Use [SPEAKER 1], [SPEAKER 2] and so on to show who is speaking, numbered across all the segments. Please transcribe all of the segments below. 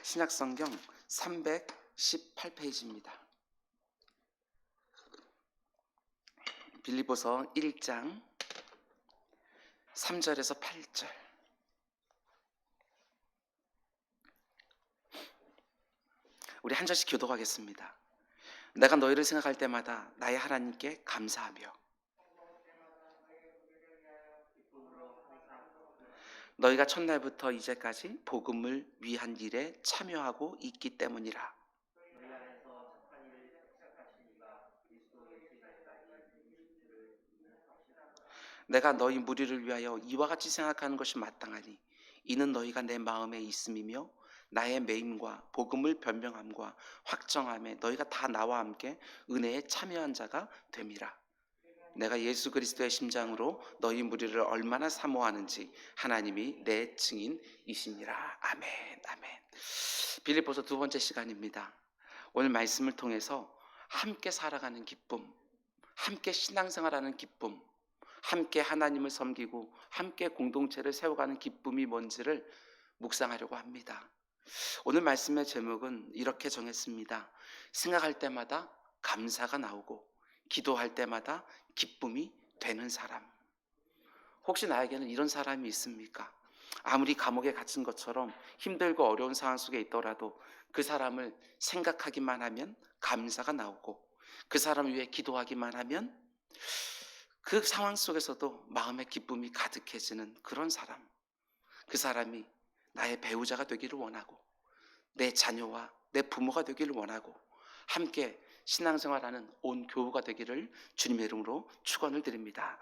[SPEAKER 1] 신약성경 318페이지입니다. 빌립보서 1장 3절에서 8절. 우리 한 절씩 교독하겠습니다. 내가 너희를 생각할 때마다 나의 하나님께 감사하며 너희가 첫날부터 이제까지 복음을 위한 일에 참여하고 있기 때문이라. 내가 너희 무리를 위하여 이와 같이 생각하는 것이 마땅하니 이는 너희가 내 마음에 있음이며 나의 매임과 복음을 변명함과 확정함에 너희가 다 나와 함께 은혜에 참여한 자가 됨이라. 내가 예수 그리스도의 심장으로 너희 무리를 얼마나 사모하는지 하나님이 내 증인이시니라. 아멘. 아멘. 빌립보서 두 번째 시간입니다. 오늘 말씀을 통해서 함께 살아가는 기쁨, 함께 신앙생활하는 기쁨, 함께 하나님을 섬기고 함께 공동체를 세워가는 기쁨이 뭔지를 묵상하려고 합니다. 오늘 말씀의 제목은 이렇게 정했습니다. 생각할 때마다 감사가 나오고 기도할 때마다 기쁨이 되는 사람. 혹시 나에게는 이런 사람이 있습니까? 아무리 감옥에 갇힌 것처럼 힘들고 어려운 상황 속에 있더라도 그 사람을 생각하기만 하면 감사가 나오고 그 사람을 위해 기도하기만 하면 그 상황 속에서도 마음의 기쁨이 가득해지는 그런 사람. 그 사람이 나의 배우자가 되기를 원하고 내 자녀와 내 부모가 되기를 원하고 함께 신앙생활하는 온 교우가 되기를 주님의 이름으로 축원을 드립니다.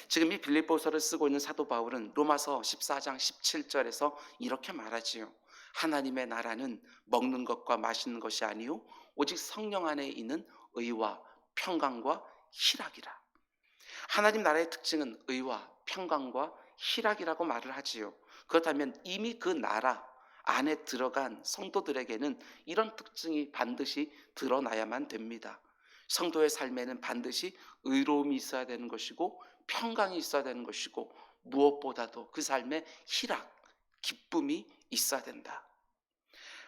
[SPEAKER 1] 지금 이 빌립보서를 쓰고 있는 사도 바울은 로마서 14장 17절에서 이렇게 말하지요. 하나님의 나라는 먹는 것과 마시는 것이 아니요 오직 성령 안에 있는 의와 평강과 희락이라. 하나님 나라의 특징은 의와 평강과 희락이라고 말을 하지요. 그렇다면 이미 그 나라 안에 들어간 성도들에게는 이런 특징이 반드시 드러나야만 됩니다. 성도의 삶에는 반드시 의로움이 있어야 되는 것이고 평강이 있어야 되는 것이고 무엇보다도 그 삶에 희락, 기쁨이 있어야 된다.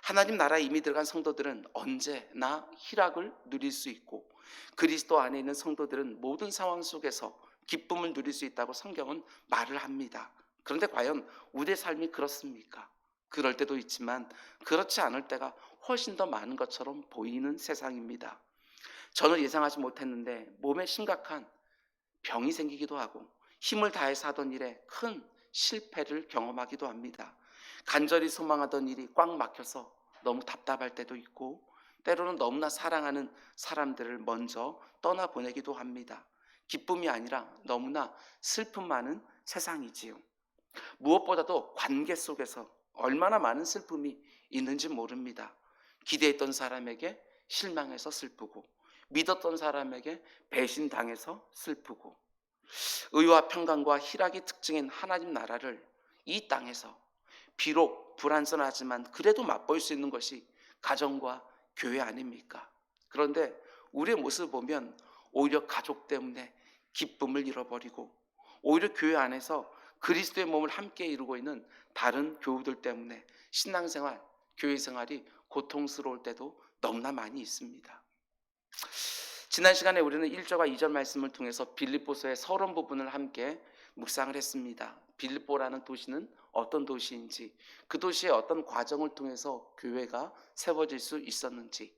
[SPEAKER 1] 하나님 나라에 이미 들어간 성도들은 언제나 희락을 누릴 수 있고 그리스도 안에 있는 성도들은 모든 상황 속에서 기쁨을 누릴 수 있다고 성경은 말을 합니다. 그런데 과연 우리의 삶이 그렇습니까? 그럴 때도 있지만 그렇지 않을 때가 훨씬 더 많은 것처럼 보이는 세상입니다. 저는 예상하지 못했는데 몸에 심각한 병이 생기기도 하고 힘을 다해서 하던 일에 큰 실패를 경험하기도 합니다. 간절히 소망하던 일이 꽉 막혀서 너무 답답할 때도 있고 때로는 너무나 사랑하는 사람들을 먼저 떠나보내기도 합니다. 기쁨이 아니라 너무나 슬픔 많은 세상이지요. 무엇보다도 관계 속에서 얼마나 많은 슬픔이 있는지 모릅니다. 기대했던 사람에게 실망해서 슬프고 믿었던 사람에게 배신당해서 슬프고 의와 평강과 희락이 특징인 하나님 나라를 이 땅에서 비록 불안전하지만 그래도 맛볼 수 있는 것이 가정과 교회 아닙니까? 그런데 우리의 모습을 보면 오히려 가족 때문에 기쁨을 잃어버리고 오히려 교회 안에서 그리스도의 몸을 함께 이루고 있는 다른 교우들 때문에 신앙생활, 교회 생활이 고통스러울 때도 너무나 많이 있습니다. 지난 시간에 우리는 1절과 2절 말씀을 통해서 빌립보서의 서론 부분을 함께 묵상을 했습니다. 빌립보라는 도시는 어떤 도시인지, 그 도시의 어떤 과정을 통해서 교회가 세워질 수 있었는지,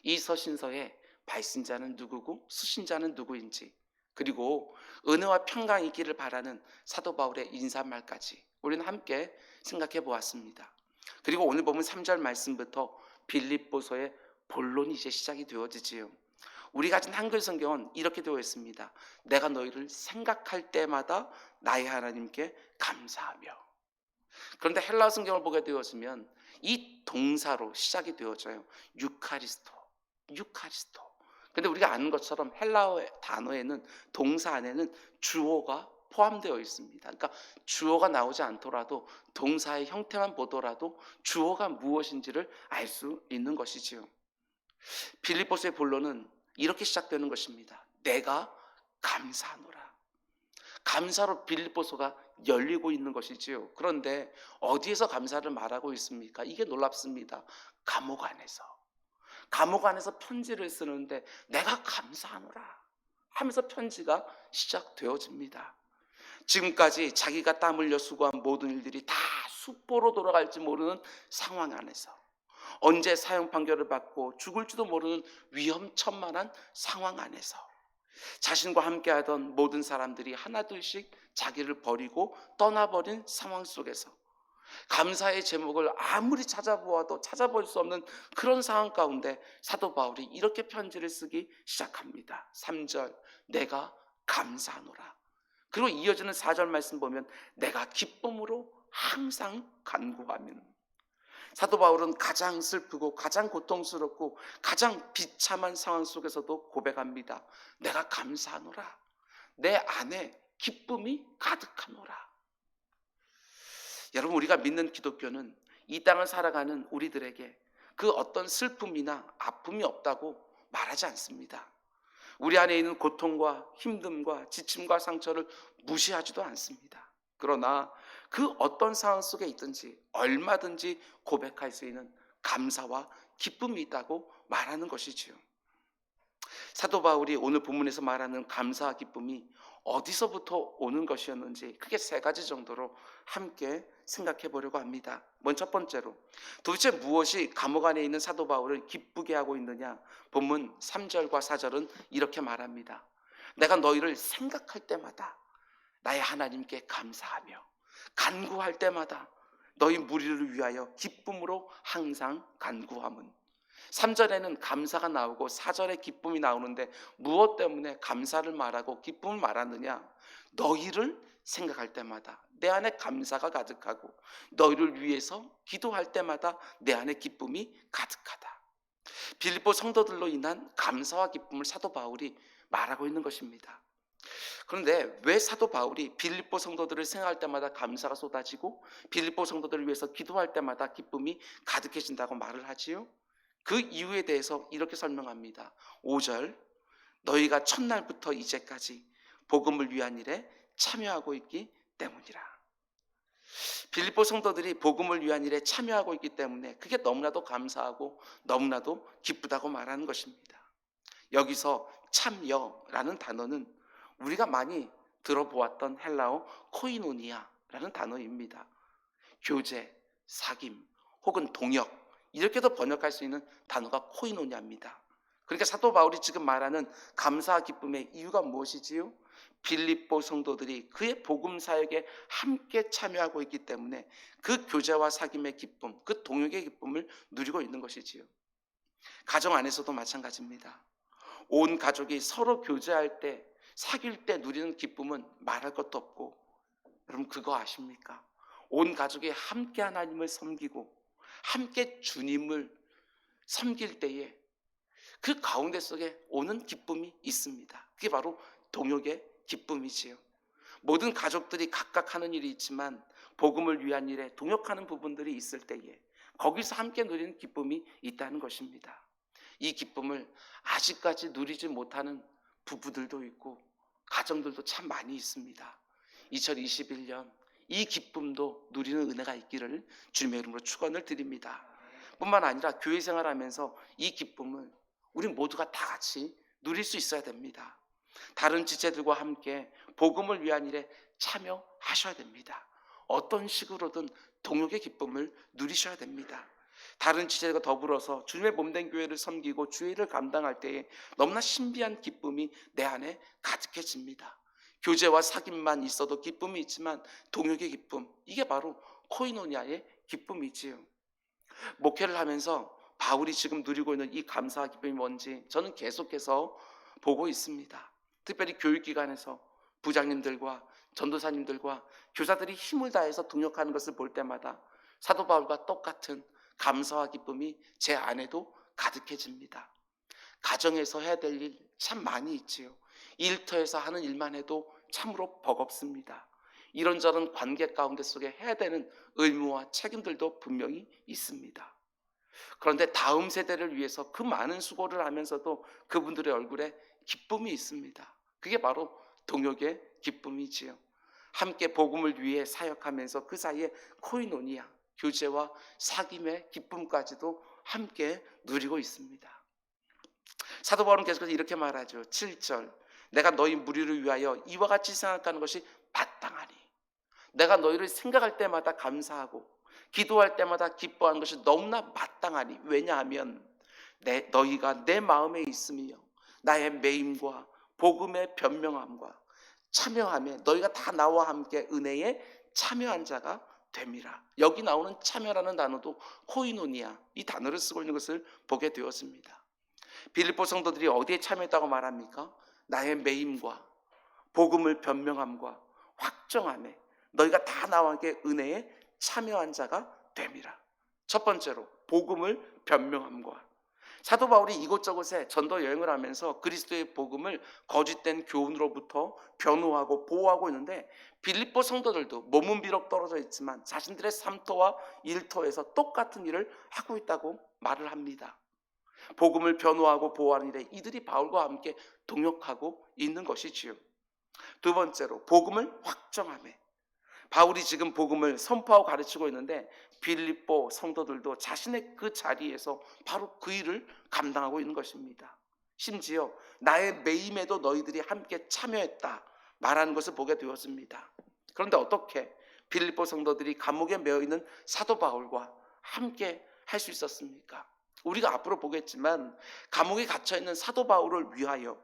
[SPEAKER 1] 이 서신서의 발신자는 누구고 수신자는 누구인지, 그리고 은혜와 평강이 있기를 바라는 사도 바울의 인사말까지 우리는 함께 생각해 보았습니다. 그리고 오늘 보면 3절 말씀부터 빌립보서의 본론이 이제 시작이 되어지지요. 우리 가진 한글 성경은 이렇게 되어 있습니다. 내가 너희를 생각할 때마다 나의 하나님께 감사하며. 그런데 헬라어 성경을 보게 되었으면 이 동사로 시작이 되어져요. 유카리스토. 근데 우리가 아는 것처럼 헬라어 단어에는 동사 안에는 주어가 포함되어 있습니다. 그러니까 주어가 나오지 않더라도 동사의 형태만 보더라도 주어가 무엇인지를 알 수 있는 것이지요. 빌립보서의 본론은 이렇게 시작되는 것입니다. 내가 감사하노라. 감사로 빌립보서가 열리고 있는 것이지요. 그런데 어디에서 감사를 말하고 있습니까? 이게 놀랍습니다. 감옥 안에서. 감옥 안에서 편지를 쓰는데 내가 감사하노라 하면서 편지가 시작되어집니다. 지금까지 자기가 땀 흘려 수고한 모든 일들이 다 수포로 돌아갈지 모르는 상황 안에서, 언제 사형 판결을 받고 죽을지도 모르는 위험천만한 상황 안에서, 자신과 함께하던 모든 사람들이 하나둘씩 자기를 버리고 떠나버린 상황 속에서 감사의 제목을 아무리 찾아보아도 찾아볼 수 없는 그런 상황 가운데 사도 바울이 이렇게 편지를 쓰기 시작합니다. 3절, 내가 감사하노라. 그리고 이어지는 4절 말씀 보면 내가 기쁨으로 항상 간구하면. 사도 바울은 가장 슬프고 가장 고통스럽고 가장 비참한 상황 속에서도 고백합니다. 내가 감사하노라. 내 안에 기쁨이 가득하노라. 여러분, 우리가 믿는 기독교는 이 땅을 살아가는 우리들에게 그 어떤 슬픔이나 아픔이 없다고 말하지 않습니다. 우리 안에 있는 고통과 힘듦과 지침과 상처를 무시하지도 않습니다. 그러나 그 어떤 상황 속에 있든지 얼마든지 고백할 수 있는 감사와 기쁨이 있다고 말하는 것이지요. 사도 바울이 오늘 본문에서 말하는 감사와 기쁨이 어디서부터 오는 것이었는지 크게 세 가지 정도로 함께 생각해 보려고 합니다. 먼저 첫 번째로, 도대체 무엇이 감옥 안에 있는 사도 바울을 기쁘게 하고 있느냐? 본문 3절과 4절은 이렇게 말합니다. 내가 너희를 생각할 때마다 나의 하나님께 감사하며 간구할 때마다 너희 무리를 위하여 기쁨으로 항상 간구함은. 3절에는 감사가 나오고 4절에 기쁨이 나오는데 무엇 때문에 감사를 말하고 기쁨을 말하느냐? 너희를 생각할 때마다 내 안에 감사가 가득하고 너희를 위해서 기도할 때마다 내 안에 기쁨이 가득하다. 빌립보 성도들로 인한 감사와 기쁨을 사도 바울이 말하고 있는 것입니다. 그런데 왜 사도 바울이 빌립보 성도들을 생각할 때마다 감사가 쏟아지고 빌립보 성도들을 위해서 기도할 때마다 기쁨이 가득해진다고 말을 하지요? 그 이유에 대해서 이렇게 설명합니다. 5절, 너희가 첫날부터 이제까지 복음을 위한 일에 참여하고 있기 때문이라. 빌립보 성도들이 복음을 위한 일에 참여하고 있기 때문에 그게 너무나도 감사하고 너무나도 기쁘다고 말하는 것입니다. 여기서 참여라는 단어는 우리가 많이 들어보았던 헬라어 코이노니아라는 단어입니다. 교제, 사귐 혹은 동역, 이렇게도 번역할 수 있는 단어가 코이노니아입니다. 그러니까 사도 바울이 지금 말하는 감사와 기쁨의 이유가 무엇이지요? 빌립보 성도들이 그의 복음 사역에 함께 참여하고 있기 때문에 그 교제와 사귐의 기쁨, 그 동역의 기쁨을 누리고 있는 것이지요. 가정 안에서도 마찬가지입니다. 온 가족이 서로 교제할 때, 사귈 때 누리는 기쁨은 말할 것도 없고, 여러분 그거 아십니까? 온 가족이 함께 하나님을 섬기고 함께 주님을 섬길 때에 그 가운데 속에 오는 기쁨이 있습니다. 그게 바로 동역의 기쁨이지요. 모든 가족들이 각각 하는 일이 있지만 복음을 위한 일에 동역하는 부분들이 있을 때에 거기서 함께 누리는 기쁨이 있다는 것입니다. 이 기쁨을 아직까지 누리지 못하는 부부들도 있고 가정들도 참 많이 있습니다. 2021년 이 기쁨도 누리는 은혜가 있기를 주님의 이름으로 축원을 드립니다. 뿐만 아니라 교회 생활하면서 이 기쁨을 우리 모두가 다 같이 누릴 수 있어야 됩니다. 다른 지체들과 함께 복음을 위한 일에 참여하셔야 됩니다. 어떤 식으로든 동역의 기쁨을 누리셔야 됩니다. 다른 지체들과 더불어서 주님의 몸된 교회를 섬기고 주의를 감당할 때에 너무나 신비한 기쁨이 내 안에 가득해집니다. 교제와 사귐만 있어도 기쁨이 있지만 동역의 기쁨, 이게 바로 코이노니아의 기쁨이지요. 목회를 하면서 바울이 지금 누리고 있는 이 감사와 기쁨이 뭔지 저는 계속해서 보고 있습니다. 특별히 교육기관에서 부장님들과 전도사님들과 교사들이 힘을 다해서 동역하는 것을 볼 때마다 사도 바울과 똑같은 감사와 기쁨이 제 안에도 가득해집니다. 가정에서 해야 될 일 참 많이 있지요. 일터에서 하는 일만 해도 참으로 버겁습니다. 이런저런 관계 가운데 속에 해야 되는 의무와 책임들도 분명히 있습니다. 그런데 다음 세대를 위해서 그 많은 수고를 하면서도 그분들의 얼굴에 기쁨이 있습니다. 그게 바로 동역의 기쁨이지요. 함께 복음을 위해 사역하면서 그 사이에 코이노니아, 교제와 사귐의 기쁨까지도 함께 누리고 있습니다. 사도 바울은 계속해서 이렇게 말하죠. 7절, 내가 너희 무리를 위하여 이와 같이 생각하는 것이 마땅하니, 내가 너희를 생각할 때마다 감사하고 기도할 때마다 기뻐하는 것이 너무나 마땅하니, 왜냐하면 너희가 내 마음에 있으며 나의 매임과 복음의 변명함과 참여함에 너희가 다 나와 함께 은혜에 참여한 자가 됨이라. 여기 나오는 참여라는 단어도 코이노니아, 이 단어를 쓰고 있는 것을 보게 되었습니다. 빌립보 성도들이 어디에 참여했다고 말합니까? 나의 매임과 복음을 변명함과 확정함에 너희가 다 나와 함께 은혜에 참여한 자가 됨이라. 첫 번째로 복음을 변명함과, 사도 바울이 이곳저곳에 전도 여행을 하면서 그리스도의 복음을 거짓된 교훈으로부터 변호하고 보호하고 있는데, 빌립보 성도들도 몸은 비록 떨어져 있지만 자신들의 삶터와 일터에서 똑같은 일을 하고 있다고 말을 합니다. 복음을 변호하고 보호하는 일에 이들이 바울과 함께 동역하고 있는 것이지요. 두 번째로 복음을 확정하며, 바울이 지금 복음을 선포하고 가르치고 있는데 빌립보 성도들도 자신의 그 자리에서 바로 그 일을 감당하고 있는 것입니다. 심지어 나의 매임에도 너희들이 함께 참여했다 말하는 것을 보게 되었습니다. 그런데 어떻게 빌립보 성도들이 감옥에 매여 있는 사도 바울과 함께 할 수 있었습니까? 우리가 앞으로 보겠지만 감옥에 갇혀 있는 사도 바울을 위하여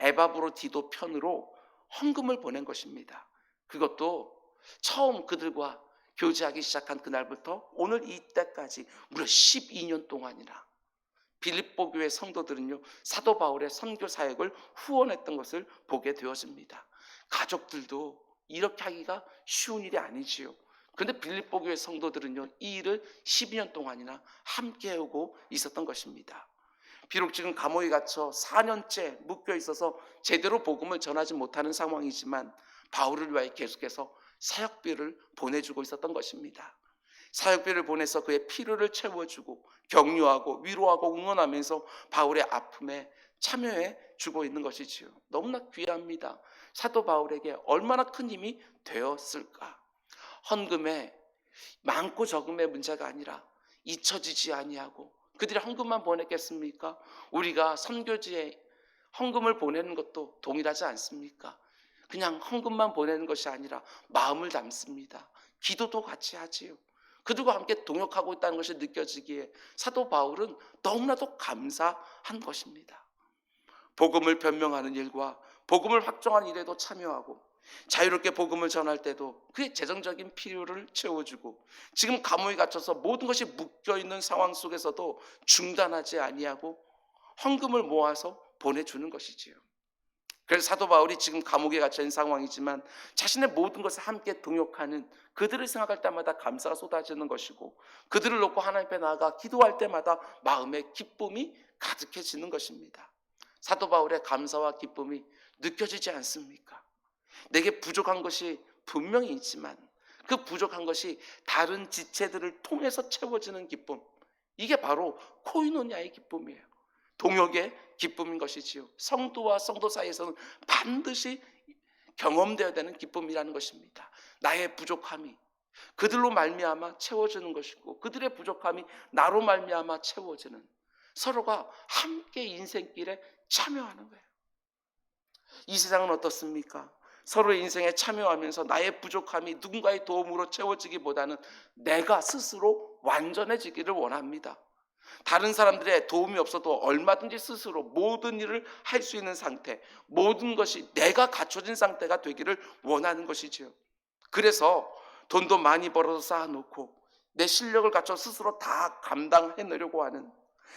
[SPEAKER 1] 에바브로디도 편으로 헌금을 보낸 것입니다. 그것도 처음 그들과 교제하기 시작한 그날부터 오늘 이때까지 무려 12년 동안이나 빌립보 교회 성도들은요, 사도 바울의 선교 사역을 후원했던 것을 보게 되었습니다. 가족들도 이렇게 하기가 쉬운 일이 아니지요. 그런데 빌립보 교회 성도들은요, 이 일을 12년 동안이나 함께 해오고 있었던 것입니다. 비록 지금 감옥에 갇혀 4년째 묶여 있어서 제대로 복음을 전하지 못하는 상황이지만 바울을 위하여 계속해서 사역비를 보내주고 있었던 것입니다. 사역비를 보내서 그의 필요를 채워주고 격려하고 위로하고 응원하면서 바울의 아픔에 참여해 주고 있는 것이지요. 너무나 귀합니다. 사도 바울에게 얼마나 큰 힘이 되었을까. 헌금에 많고 적음의 문제가 아니라 잊혀지지 아니하고, 그들이 헌금만 보냈겠습니까? 우리가 선교지에 헌금을 보내는 것도 동일하지 않습니까? 그냥 헌금만 보내는 것이 아니라 마음을 담습니다. 기도도 같이 하지요. 그들과 함께 동역하고 있다는 것이 느껴지기에 사도 바울은 너무나도 감사한 것입니다. 복음을 변명하는 일과 복음을 확정하는 일에도 참여하고, 자유롭게 복음을 전할 때도 그의 재정적인 필요를 채워주고, 지금 감옥에 갇혀서 모든 것이 묶여있는 상황 속에서도 중단하지 아니하고 헌금을 모아서 보내주는 것이지요. 그래서 사도 바울이 지금 감옥에 갇혀있는 상황이지만 자신의 모든 것을 함께 동역하는 그들을 생각할 때마다 감사가 쏟아지는 것이고, 그들을 놓고 하나님 앞에 나아가 기도할 때마다 마음의 기쁨이 가득해지는 것입니다. 사도 바울의 감사와 기쁨이 느껴지지 않습니까? 내게 부족한 것이 분명히 있지만 그 부족한 것이 다른 지체들을 통해서 채워지는 기쁨, 이게 바로 코이노니아의 기쁨이에요. 동역의 기쁨인 것이지요. 성도와 성도 사이에서는 반드시 경험되어야 되는 기쁨이라는 것입니다. 나의 부족함이 그들로 말미암아 채워지는 것이고, 그들의 부족함이 나로 말미암아 채워지는, 서로가 함께 인생길에 참여하는 거예요. 이 세상은 어떻습니까? 서로의 인생에 참여하면서 나의 부족함이 누군가의 도움으로 채워지기보다는 내가 스스로 완전해지기를 원합니다. 다른 사람들의 도움이 없어도 얼마든지 스스로 모든 일을 할 수 있는 상태, 모든 것이 내가 갖춰진 상태가 되기를 원하는 것이지요. 그래서 돈도 많이 벌어서 쌓아놓고 내 실력을 갖춰 스스로 다 감당해내려고 하는,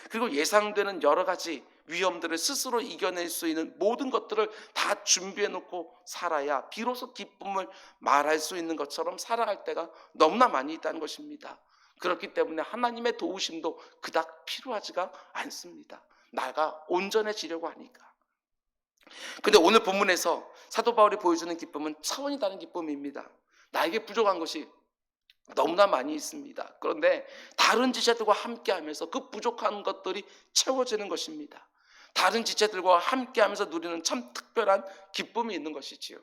[SPEAKER 1] 그리고 예상되는 여러 가지 위험들을 스스로 이겨낼 수 있는 모든 것들을 다 준비해놓고 살아야 비로소 기쁨을 말할 수 있는 것처럼 살아갈 때가 너무나 많이 있다는 것입니다. 그렇기 때문에 하나님의 도우심도 그닥 필요하지가 않습니다. 나가 온전해지려고 하니까. 근데 오늘 본문에서 사도 바울이 보여주는 기쁨은 차원이 다른 기쁨입니다. 나에게 부족한 것이 너무나 많이 있습니다. 그런데 다른 지체들과 함께하면서 그 부족한 것들이 채워지는 것입니다. 다른 지체들과 함께하면서 누리는 참 특별한 기쁨이 있는 것이지요.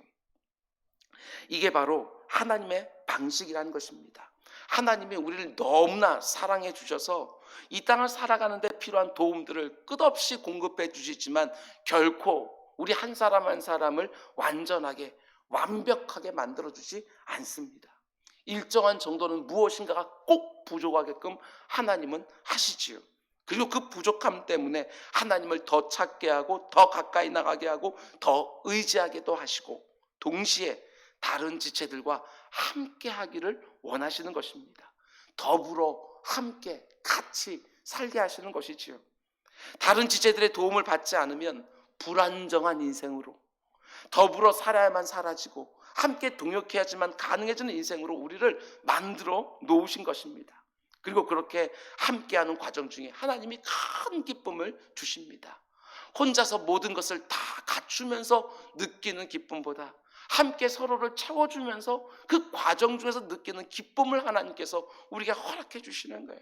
[SPEAKER 1] 이게 바로 하나님의 방식이라는 것입니다. 하나님이 우리를 너무나 사랑해 주셔서 이 땅을 살아가는 데 필요한 도움들을 끝없이 공급해 주시지만 결코 우리 한 사람 한 사람을 완전하게 완벽하게 만들어 주지 않습니다. 일정한 정도는 무엇인가가 꼭 부족하게끔 하나님은 하시지요. 그리고 그 부족함 때문에 하나님을 더 찾게 하고 더 가까이 나가게 하고 더 의지하게도 하시고 동시에 다른 지체들과 함께 하기를 원하시는 것입니다. 더불어 함께 같이 살게 하시는 것이지요. 다른 지체들의 도움을 받지 않으면 불안정한 인생으로 더불어 살아야만 사라지고 함께 동역해야지만 가능해지는 인생으로 우리를 만들어 놓으신 것입니다. 그리고 그렇게 함께하는 과정 중에 하나님이 큰 기쁨을 주십니다. 혼자서 모든 것을 다 갖추면서 느끼는 기쁨보다 함께 서로를 채워주면서 그 과정 중에서 느끼는 기쁨을 하나님께서 우리에게 허락해 주시는 거예요.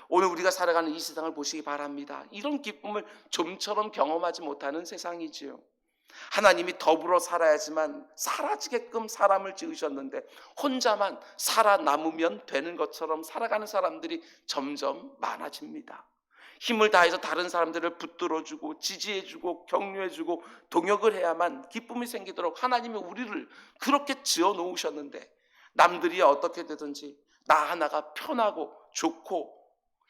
[SPEAKER 1] 오늘 우리가 살아가는 이 세상을 보시기 바랍니다. 이런 기쁨을 좀처럼 경험하지 못하는 세상이지요. 하나님이 더불어 살아야지만 사라지게끔 사람을 지으셨는데 혼자만 살아남으면 되는 것처럼 살아가는 사람들이 점점 많아집니다. 힘을 다해서 다른 사람들을 붙들어주고 지지해주고 격려해주고 동역을 해야만 기쁨이 생기도록 하나님이 우리를 그렇게 지어 놓으셨는데 남들이 어떻게 되든지 나 하나가 편하고 좋고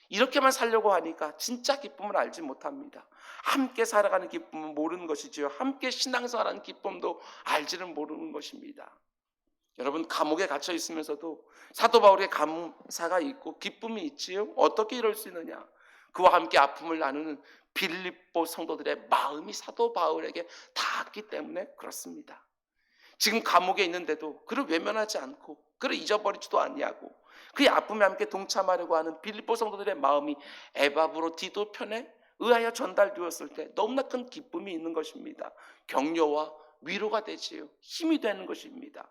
[SPEAKER 1] 이렇게만 살려고 하니까 진짜 기쁨을 알지 못합니다. 함께 살아가는 기쁨은 모르는 것이지요. 함께 신앙생활하는 기쁨도 알지는 모르는 것입니다. 여러분 감옥에 갇혀 있으면서도 사도 바울의 감사가 있고 기쁨이 있지요. 어떻게 이럴 수 있느냐? 그와 함께 아픔을 나누는 빌립보 성도들의 마음이 사도 바울에게 닿았기 때문에 그렇습니다. 지금 감옥에 있는데도 그를 외면하지 않고 그를 잊어버리지도 아니하고 그의 아픔에 함께 동참하려고 하는 빌립보 성도들의 마음이 에바브로 디도 편에 의하여 전달되었을 때 너무나 큰 기쁨이 있는 것입니다. 격려와 위로가 되지요. 힘이 되는 것입니다.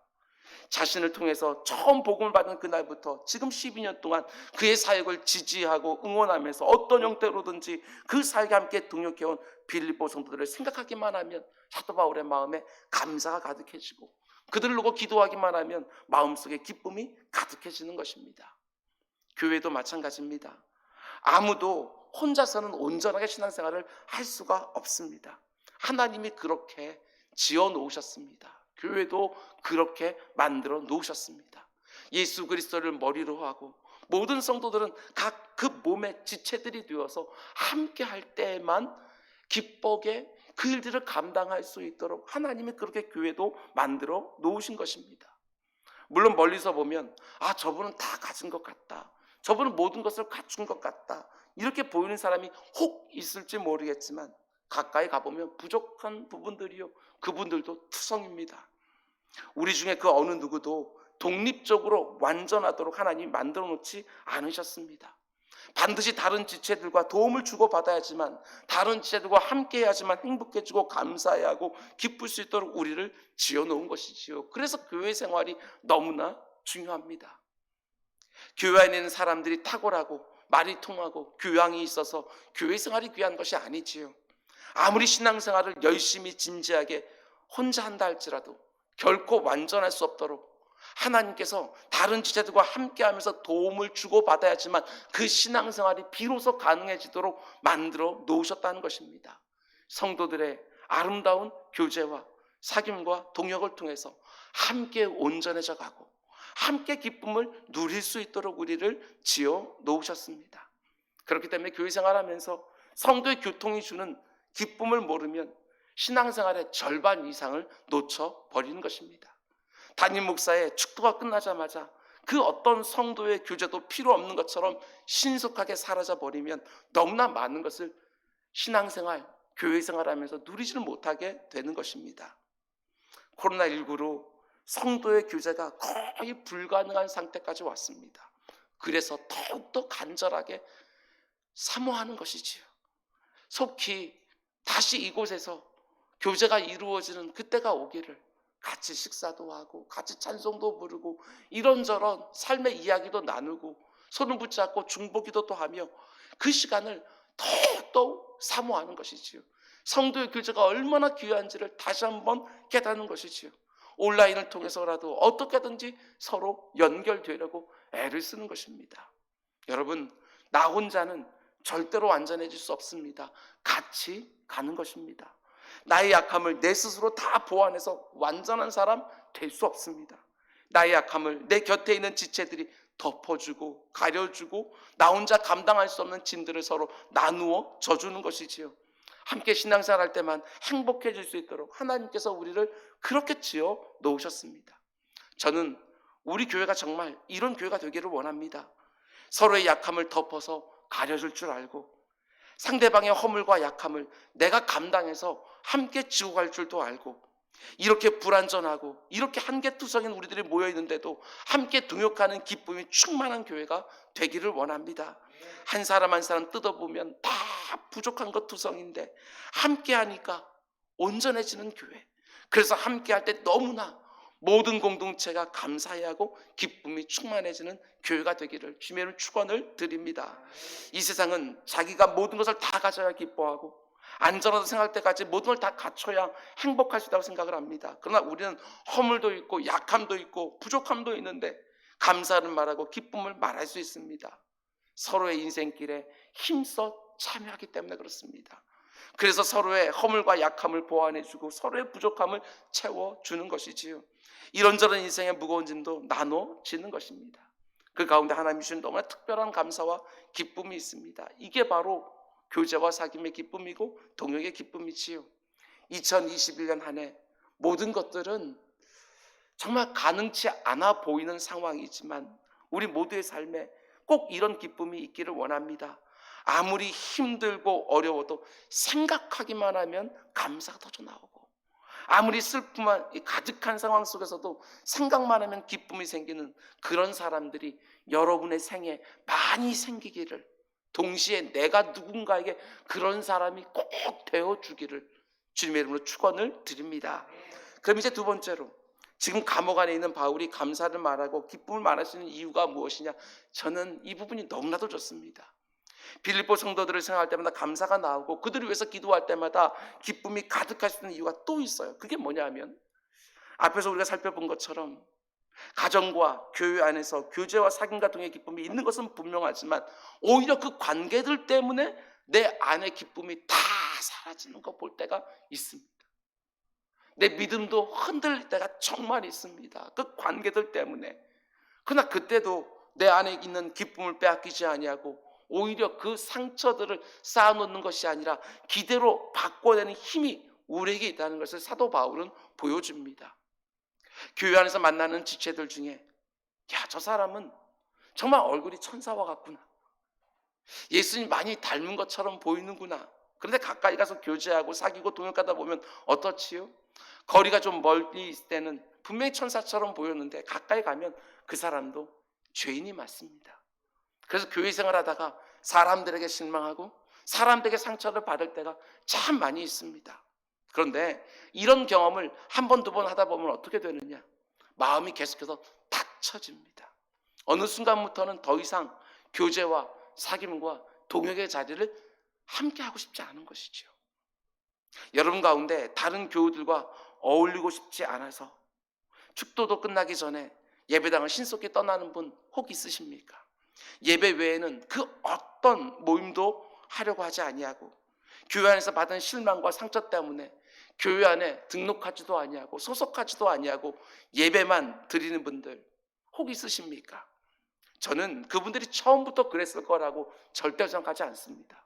[SPEAKER 1] 자신을 통해서 처음 복음을 받은 그날부터 지금 12년 동안 그의 사역을 지지하고 응원하면서 어떤 형태로든지 그 사역에 함께 동역해온 빌립보 성도들을 생각하기만 하면 사도 바울의 마음에 감사가 가득해지고 그들을 놓고 기도하기만 하면 마음속에 기쁨이 가득해지는 것입니다. 교회도 마찬가지입니다. 아무도 혼자서는 온전하게 신앙생활을 할 수가 없습니다. 하나님이 그렇게 지어 놓으셨습니다. 교회도 그렇게 만들어 놓으셨습니다. 예수 그리스도를 머리로 하고 모든 성도들은 각 그 몸의 지체들이 되어서 함께 할 때에만 기쁘게 그 일들을 감당할 수 있도록 하나님이 그렇게 교회도 만들어 놓으신 것입니다. 물론 멀리서 보면 저분은 다 가진 것 같다. 저분은 모든 것을 갖춘 것 같다. 이렇게 보이는 사람이 혹 있을지 모르겠지만 가까이 가보면 부족한 부분들이요. 그분들도 투성입니다. 우리 중에 그 어느 누구도 독립적으로 완전하도록 하나님이 만들어 놓지 않으셨습니다. 반드시 다른 지체들과 도움을 주고받아야지만 다른 지체들과 함께 해야지만 행복해지고 감사해야 하고 기쁠 수 있도록 우리를 지어놓은 것이지요. 그래서 교회 생활이 너무나 중요합니다. 교회 안에 있는 사람들이 탁월하고 말이 통하고 교양이 있어서 교회 생활이 귀한 것이 아니지요. 아무리 신앙생활을 열심히 진지하게 혼자 한다 할지라도 결코 완전할 수 없도록 하나님께서 다른 지체들과 함께하면서 도움을 주고받아야지만 그 신앙생활이 비로소 가능해지도록 만들어 놓으셨다는 것입니다. 성도들의 아름다운 교제와 사귐과 동역을 통해서 함께 온전해져 가고 함께 기쁨을 누릴 수 있도록 우리를 지어 놓으셨습니다. 그렇기 때문에 교회 생활하면서 성도의 교통이 주는 기쁨을 모르면 신앙생활의 절반 이상을 놓쳐버리는 것입니다. 담임 목사의 축도가 끝나자마자 그 어떤 성도의 교제도 필요 없는 것처럼 신속하게 사라져버리면 너무나 많은 것을 신앙생활, 교회생활하면서 누리지를 못하게 되는 것입니다. 코로나19로 성도의 교제가 거의 불가능한 상태까지 왔습니다. 그래서 더욱더 간절하게 사모하는 것이지요. 속히 다시 이곳에서 교제가 이루어지는 그때가 오기를 같이 식사도 하고 같이 찬송도 부르고 이런저런 삶의 이야기도 나누고 손을 붙잡고 중보기도도 하며 그 시간을 더욱더 사모하는 것이지요. 성도의 교제가 얼마나 귀한지를 다시 한번 깨닫는 것이지요. 온라인을 통해서라도 어떻게든지 서로 연결되려고 애를 쓰는 것입니다. 여러분, 나 혼자는 절대로 완전해질 수 없습니다. 같이 가는 것입니다. 나의 약함을 내 스스로 다 보완해서 완전한 사람 될 수 없습니다. 나의 약함을 내 곁에 있는 지체들이 덮어주고 가려주고 나 혼자 감당할 수 없는 짐들을 서로 나누어 져주는 것이지요. 함께 신앙생활 할 때만 행복해질 수 있도록 하나님께서 우리를 그렇게 지어 놓으셨습니다. 저는 우리 교회가 정말 이런 교회가 되기를 원합니다. 서로의 약함을 덮어서 가려줄 줄 알고 상대방의 허물과 약함을 내가 감당해서 함께 지고 갈 줄도 알고, 이렇게 불완전하고 이렇게 한계투성인 우리들이 모여있는데도 함께 동역하는 기쁨이 충만한 교회가 되기를 원합니다. 한 사람 한 사람 뜯어보면 다 부족한 것 투성인데 함께 하니까 온전해지는 교회. 그래서 함께 할 때 너무나 모든 공동체가 감사해하고 기쁨이 충만해지는 교회가 되기를 주님의 축원을 드립니다. 이 세상은 자기가 모든 것을 다 가져야 기뻐하고 안전하다고 생각할 때까지 모든 걸 다 갖춰야 행복할 수 있다고 생각을 합니다. 그러나 우리는 허물도 있고 약함도 있고 부족함도 있는데 감사를 말하고 기쁨을 말할 수 있습니다. 서로의 인생길에 힘써 참여하기 때문에 그렇습니다. 그래서 서로의 허물과 약함을 보완해주고 서로의 부족함을 채워주는 것이지요. 이런저런 인생의 무거운 짐도 나눠지는 것입니다. 그 가운데 하나님 주신 너무나 특별한 감사와 기쁨이 있습니다. 이게 바로 교제와 사귐의 기쁨이고 동역의 기쁨이지요. 2021년 한 해 모든 것들은 정말 가능치 않아 보이는 상황이지만 우리 모두의 삶에 꼭 이런 기쁨이 있기를 원합니다. 아무리 힘들고 어려워도 생각하기만 하면 감사가 터져 나오고, 아무리 슬픔만 가득한 상황 속에서도 생각만 하면 기쁨이 생기는 그런 사람들이 여러분의 생에 많이 생기기를, 동시에 내가 누군가에게 그런 사람이 꼭 되어주기를 주님의 이름으로 축원을 드립니다. 그럼 이제 두 번째로, 지금 감옥 안에 있는 바울이 감사를 말하고 기쁨을 말할 수 있는 이유가 무엇이냐? 저는 이 부분이 너무나도 좋습니다. 빌립보 성도들을 생각할 때마다 감사가 나오고 그들을 위해서 기도할 때마다 기쁨이 가득할 수 있는 이유가 또 있어요. 그게 뭐냐 하면 앞에서 우리가 살펴본 것처럼 가정과 교회 안에서 교제와 사귐과 동의 기쁨이 있는 것은 분명하지만 오히려 그 관계들 때문에 내 안의 기쁨이 다 사라지는 거 볼 때가 있습니다. 내 믿음도 흔들릴 때가 정말 있습니다. 그 관계들 때문에. 그러나 그때도 내 안에 있는 기쁨을 빼앗기지 아니하고 오히려 그 상처들을 쌓아놓는 것이 아니라 기대로 바꿔내는 힘이 우리에게 있다는 것을 사도 바울은 보여줍니다. 교회 안에서 만나는 지체들 중에 저 사람은 정말 얼굴이 천사와 같구나, 예수님 많이 닮은 것처럼 보이는구나. 그런데 가까이 가서 교제하고 사귀고 동역하다 보면 어떻지요? 거리가 좀 멀리 있을 때는 분명히 천사처럼 보였는데 가까이 가면 그 사람도 죄인이 맞습니다. 그래서 교회 생활하다가 사람들에게 실망하고 사람들에게 상처를 받을 때가 참 많이 있습니다. 그런데 이런 경험을 한 번, 두 번 하다 보면 어떻게 되느냐? 마음이 계속해서 닫혀집니다. 어느 순간부터는 더 이상 교제와 사귐과 동역의 자리를 함께 하고 싶지 않은 것이죠. 여러분 가운데 다른 교우들과 어울리고 싶지 않아서 축도도 끝나기 전에 예배당을 신속히 떠나는 분 혹 있으십니까? 예배 외에는 그 어떤 모임도 하려고 하지 아니하고 교회 안에서 받은 실망과 상처 때문에 교회 안에 등록하지도 아니하고 소속하지도 아니하고 예배만 드리는 분들 혹 있으십니까? 저는 그분들이 처음부터 그랬을 거라고 절대 생각하지 않습니다.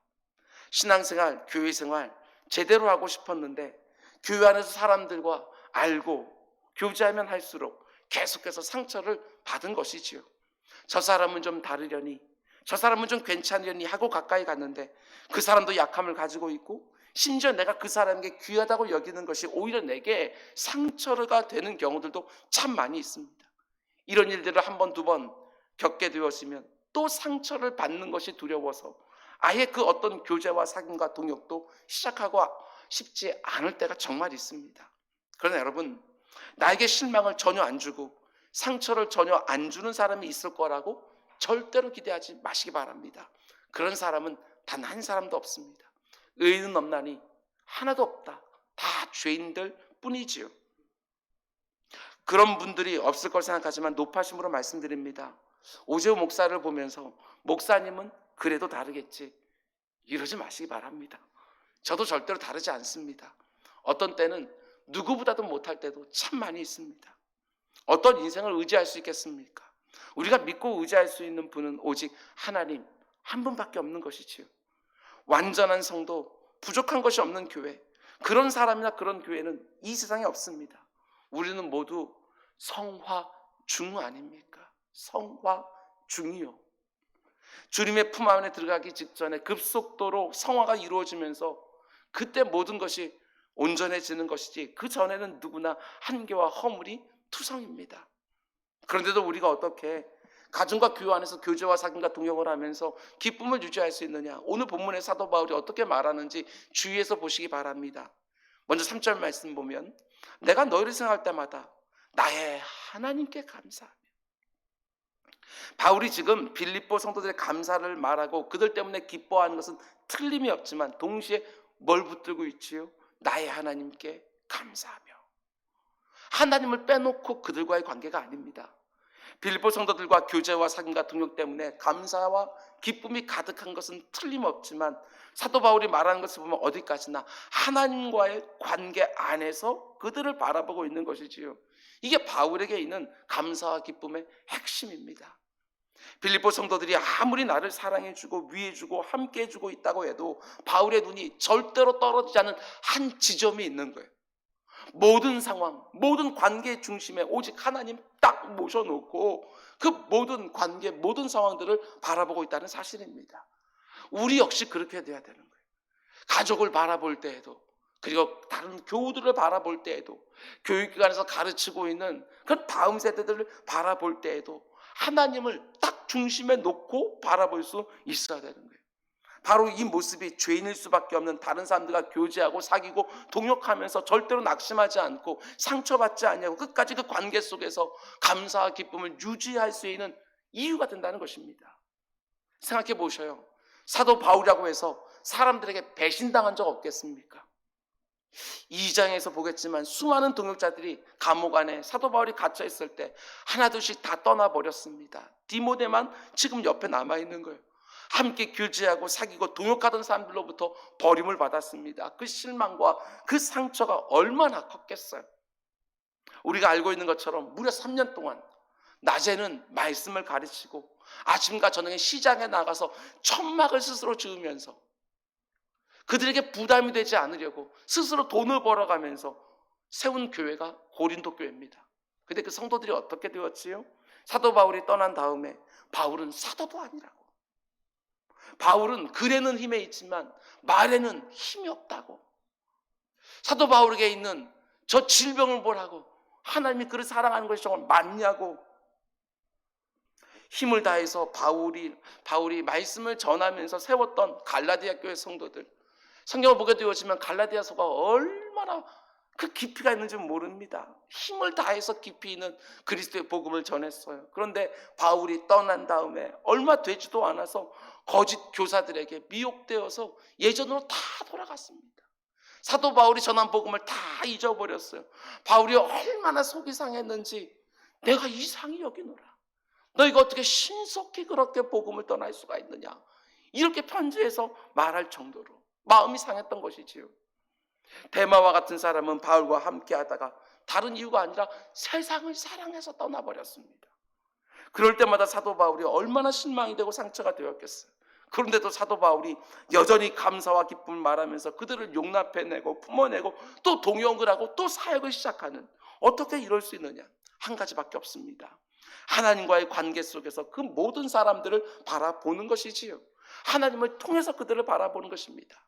[SPEAKER 1] 신앙생활, 교회생활 제대로 하고 싶었는데 교회 안에서 사람들과 알고 교제하면 할수록 계속해서 상처를 받은 것이지요. 저 사람은 좀 다르려니, 저 사람은 좀 괜찮으려니 하고 가까이 갔는데 그 사람도 약함을 가지고 있고 심지어 내가 그 사람에게 귀하다고 여기는 것이 오히려 내게 상처가 되는 경우들도 참 많이 있습니다. 이런 일들을 한 번, 두 번 겪게 되었으면 또 상처를 받는 것이 두려워서 아예 그 어떤 교제와 사귐과 동역도 시작하고 싶지 않을 때가 정말 있습니다. 그러나 여러분, 나에게 실망을 전혀 안 주고 상처를 전혀 안 주는 사람이 있을 거라고 절대로 기대하지 마시기 바랍니다. 그런 사람은 단 한 사람도 없습니다. 의인은 없나니 하나도 없다. 다 죄인들 뿐이지요. 그런 분들이 없을 걸 생각하지만 높아심으로 말씀드립니다. 오재호 목사를 보면서 목사님은 그래도 다르겠지, 이러지 마시기 바랍니다. 저도 절대로 다르지 않습니다. 어떤 때는 누구보다도 못할 때도 참 많이 있습니다. 어떤 인생을 의지할 수 있겠습니까? 우리가 믿고 의지할 수 있는 분은 오직 하나님 한 분밖에 없는 것이지요. 완전한 성도, 부족한 것이 없는 교회, 그런 사람이나 그런 교회는 이 세상에 없습니다. 우리는 모두 성화중 아닙니까? 성화중이요. 주님의 품 안에 들어가기 직전에 급속도로 성화가 이루어지면서 그때 모든 것이 온전해지는 것이지, 그 전에는 누구나 한계와 허물이 투성입니다. 그런데도 우리가 어떻게 가정과 교회 안에서 교제와 사귐과 동역을 하면서 기쁨을 유지할 수 있느냐? 오늘 본문의 사도 바울이 어떻게 말하는지 주의해서 보시기 바랍니다. 먼저 3절 말씀 보면, 내가 너희를 생각할 때마다 나의 하나님께 감사하며. 바울이 지금 빌립보 성도들의 감사를 말하고 그들 때문에 기뻐하는 것은 틀림이 없지만 동시에 뭘 붙들고 있지요? 나의 하나님께 감사하며. 하나님을 빼놓고 그들과의 관계가 아닙니다. 빌립보 성도들과 교제와 사귐과 동역 때문에 감사와 기쁨이 가득한 것은 틀림없지만 사도 바울이 말하는 것을 보면 어디까지나 하나님과의 관계 안에서 그들을 바라보고 있는 것이지요. 이게 바울에게 있는 감사와 기쁨의 핵심입니다. 빌립보 성도들이 아무리 나를 사랑해주고 위해주고 함께해주고 있다고 해도 바울의 눈이 절대로 떨어지지 않은 한 지점이 있는 거예요. 모든 상황, 모든 관계의 중심에 오직 하나님 딱 모셔놓고 그 모든 관계, 모든 상황들을 바라보고 있다는 사실입니다. 우리 역시 그렇게 돼야 되는 거예요. 가족을 바라볼 때에도, 그리고 다른 교우들을 바라볼 때에도, 교육기관에서 가르치고 있는 그 다음 세대들을 바라볼 때에도 하나님을 딱 중심에 놓고 바라볼 수 있어야 되는 거예요. 바로 이 모습이 죄인일 수밖에 없는 다른 사람들과 교제하고 사귀고 동역하면서 절대로 낙심하지 않고 상처받지 않냐고 끝까지 그 관계 속에서 감사와 기쁨을 유지할 수 있는 이유가 된다는 것입니다. 생각해 보셔요. 사도 바울이라고 해서 사람들에게 배신당한 적 없겠습니까? 2장에서 보겠지만 수많은 동역자들이 감옥 안에 사도 바울이 갇혀 있을 때 하나둘씩 다 떠나버렸습니다. 디모데만 지금 옆에 남아있는 거예요. 함께 교제하고 사귀고 동역하던 사람들로부터 버림을 받았습니다. 그 실망과 그 상처가 얼마나 컸겠어요. 우리가 알고 있는 것처럼 무려 3년 동안 낮에는 말씀을 가르치고 아침과 저녁에 시장에 나가서 천막을 스스로 지으면서 그들에게 부담이 되지 않으려고 스스로 돈을 벌어가면서 세운 교회가 고린도 교회입니다. 근데 그 성도들이 어떻게 되었지요? 사도 바울이 떠난 다음에 바울은 사도도 아니라고, 바울은 글에는 힘에 있지만 말에는 힘이 없다고, 사도 바울에게 있는 저 질병을 보라고, 하나님이 그를 사랑하는 것이 정말 맞냐고 힘을 다해서 바울이 말씀을 전하면서 세웠던 갈라디아 교회 성도들, 성경을 보게 되어지면 갈라디아서가 얼마나 그 깊이가 있는지 모릅니다. 힘을 다해서 깊이 있는 그리스도의 복음을 전했어요. 그런데 바울이 떠난 다음에 얼마 되지도 않아서 거짓 교사들에게 미혹되어서 예전으로 다 돌아갔습니다. 사도 바울이 전한 복음을 다 잊어버렸어요. 바울이 얼마나 속이 상했는지 내가 이상히 여기노라. 너희가 어떻게 신속히 그렇게 복음을 떠날 수가 있느냐, 이렇게 편지에서 말할 정도로 마음이 상했던 것이지요. 데마와 같은 사람은 바울과 함께 하다가 다른 이유가 아니라 세상을 사랑해서 떠나버렸습니다. 그럴 때마다 사도 바울이 얼마나 실망이 되고 상처가 되었겠어요. 그런데도 사도 바울이 여전히 감사와 기쁨을 말하면서 그들을 용납해내고 품어내고 또 동역을 하고 또 사역을 시작하는, 어떻게 이럴 수 있느냐? 한 가지밖에 없습니다. 하나님과의 관계 속에서 그 모든 사람들을 바라보는 것이지요. 하나님을 통해서 그들을 바라보는 것입니다.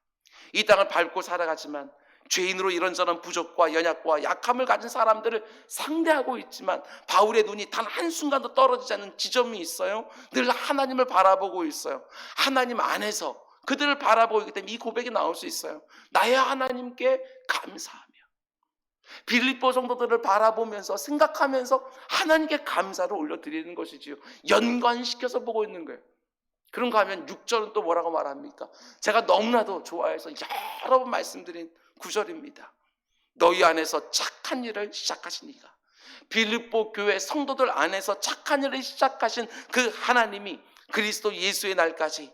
[SPEAKER 1] 이 땅을 밟고 살아가지만 죄인으로 이런저런 부족과 연약과 약함을 가진 사람들을 상대하고 있지만 바울의 눈이 단 한순간도 떨어지지 않는 지점이 있어요. 늘 하나님을 바라보고 있어요. 하나님 안에서 그들을 바라보기 때문에 이 고백이 나올 수 있어요. 나의 하나님께 감사하며. 빌립보 성도들을 바라보면서 생각하면서 하나님께 감사를 올려드리는 것이지요. 연관시켜서 보고 있는 거예요. 그런가 하면 6절은 또 뭐라고 말합니까? 제가 너무나도 좋아해서 여러 번 말씀드린 구절입니다. 너희 안에서 착한 일을 시작하신 이가 빌립보 교회 성도들 안에서 착한 일을 시작하신 그 하나님이 그리스도 예수의 날까지